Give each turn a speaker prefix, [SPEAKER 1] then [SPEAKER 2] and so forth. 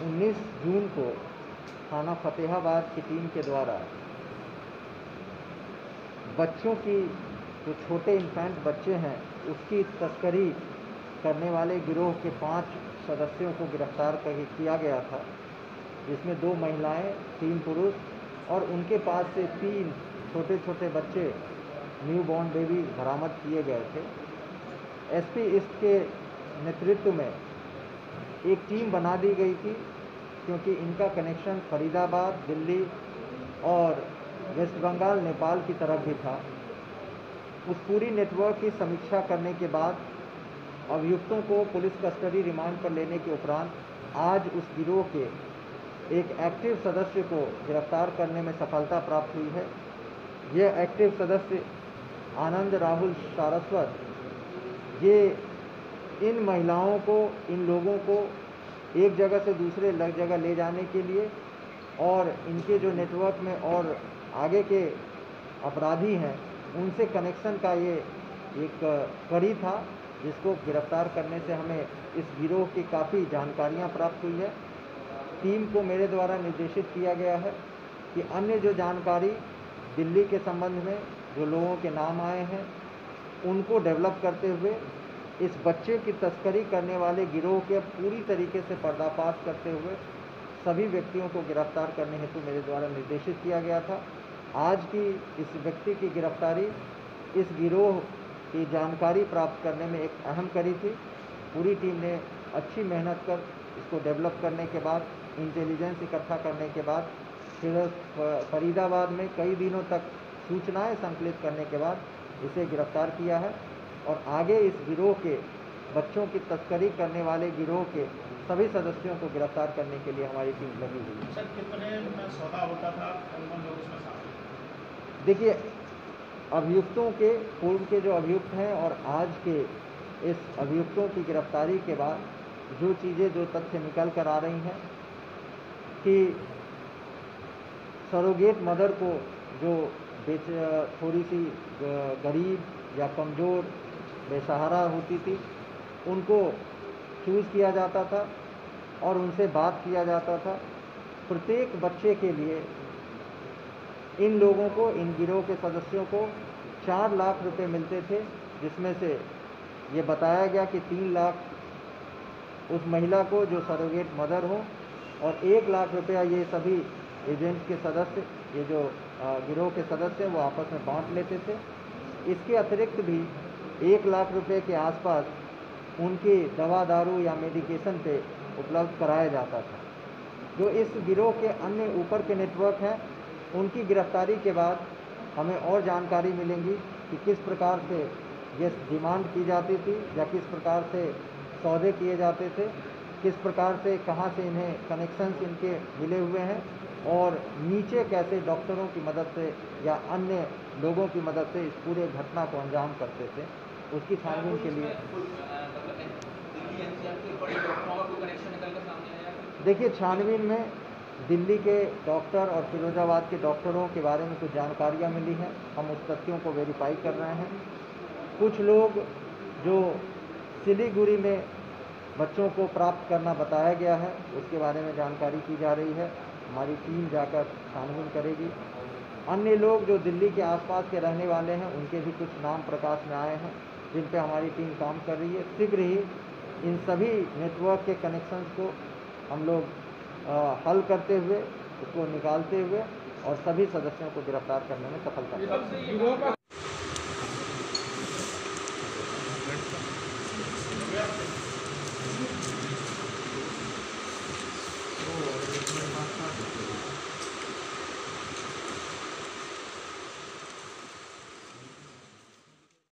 [SPEAKER 1] उन्नीस जून को थाना फतेहाबाद की टीम के द्वारा बच्चों की, जो छोटे इन्फेंट बच्चे हैं, उसकी तस्करी करने वाले गिरोह के 5 सदस्यों को गिरफ्तार किया गया था, जिसमें 2 महिलाएं, 3 पुरुष और उनके पास से 3 छोटे छोटे बच्चे न्यू बॉर्न बेबी बरामद किए गए थे। एसपी ईस्ट के नेतृत्व में एक टीम बना दी गई थी, क्योंकि इनका कनेक्शन फरीदाबाद, दिल्ली और वेस्ट बंगाल, नेपाल की तरफ भी था। उस पूरी नेटवर्क की समीक्षा करने के बाद अभियुक्तों को पुलिस कस्टडी रिमांड पर लेने के उपरांत आज उस गिरोह के एक एक्टिव सदस्य को गिरफ्तार करने में सफलता प्राप्त हुई है। यह एक्टिव सदस्य आनंद राहुल सारस्वत, ये इन महिलाओं को, इन लोगों को एक जगह से दूसरे जगह ले जाने के लिए और इनके जो नेटवर्क में और आगे के अपराधी हैं, उनसे कनेक्शन का ये एक कड़ी था, जिसको गिरफ्तार करने से हमें इस गिरोह की काफ़ी जानकारियां प्राप्त हुई है। टीम को मेरे द्वारा निर्देशित किया गया है कि अन्य जो जानकारी दिल्ली के संबंध में जो लोगों के नाम आए हैं, उनको डेवलप करते हुए इस बच्चे की तस्करी करने वाले गिरोह के पूरी तरीके से पर्दाफाश करते हुए सभी व्यक्तियों को गिरफ्तार करने हेतु मेरे द्वारा निर्देशित किया गया था। आज की इस व्यक्ति की गिरफ्तारी इस गिरोह की जानकारी प्राप्त करने में एक अहम कड़ी थी। पूरी टीम ने अच्छी मेहनत कर इसको डेवलप करने के बाद, इंटेलिजेंस इकट्ठा करने के बाद, फिर फरीदाबाद में कई दिनों तक सूचनाएं संकलित करने के बाद इसे गिरफ्तार किया है और आगे इस गिरोह के, बच्चों की तस्करी करने वाले गिरोह के सभी सदस्यों को गिरफ्तार करने के लिए हमारी टीम लगी हुई है।
[SPEAKER 2] सर, कितने में सौदा होता था, कौन लोग इसमें शामिल?
[SPEAKER 1] देखिए, अभियुक्तों के, पूर्व के जो अभियुक्त हैं और आज के इस अभियुक्तों की गिरफ्तारी के बाद जो चीज़ें, जो तथ्य निकल कर आ रही हैं कि सरोगेट मदर को जो थोड़ी सी गरीब या कमज़ोर, बेसहारा होती थी, उनको चूज़ किया जाता था और उनसे बात किया जाता था। प्रत्येक बच्चे के लिए इन लोगों को, इन गिरोह के सदस्यों को 4 लाख रुपए मिलते थे, जिसमें से ये बताया गया कि 3 लाख उस महिला को जो सरोगेट मदर हो और 1 लाख रुपया ये सभी एजेंट के सदस्य, ये जो गिरोह के सदस्य हैं, वो आपस में बांट लेते थे। इसके अतिरिक्त भी 1 लाख रुपए के आसपास उनकी दवा दारू या मेडिकेशन पे उपलब्ध कराया जाता था। जो इस गिरोह के अन्य ऊपर के नेटवर्क हैं, उनकी गिरफ्तारी के बाद हमें और जानकारी मिलेंगी कि किस प्रकार से ये डिमांड की जाती थी या किस प्रकार से सौदे किए जाते थे, किस प्रकार से, कहाँ से इन्हें कनेक्शंस इनके मिले हुए हैं और नीचे कैसे डॉक्टरों की मदद से या अन्य लोगों की मदद से इस पूरे घटना को अंजाम करते थे। उसकी छानबीन के लिए देखिए, छानबीन में दिल्ली के डॉक्टर और फिरोजाबाद के डॉक्टरों के बारे में कुछ जानकारियाँ मिली हैं। हम उस तथ्यों को वेरीफाई कर रहे हैं। कुछ लोग जो सिलीगुड़ी में बच्चों को प्राप्त करना बताया गया है, उसके बारे में जानकारी की जा रही है। हमारी टीम जाकर छानबीन करेगी। अन्य लोग जो दिल्ली के आसपास के रहने वाले हैं, उनके भी कुछ नाम प्रकाश में आए हैं, जिन पे हमारी टीम काम कर रही है। शीघ्र ही इन सभी नेटवर्क के कनेक्शंस को हम लोग हल करते हुए, उसको निकालते हुए और सभी सदस्यों को गिरफ्तार करने में सफलता
[SPEAKER 2] गिरोह का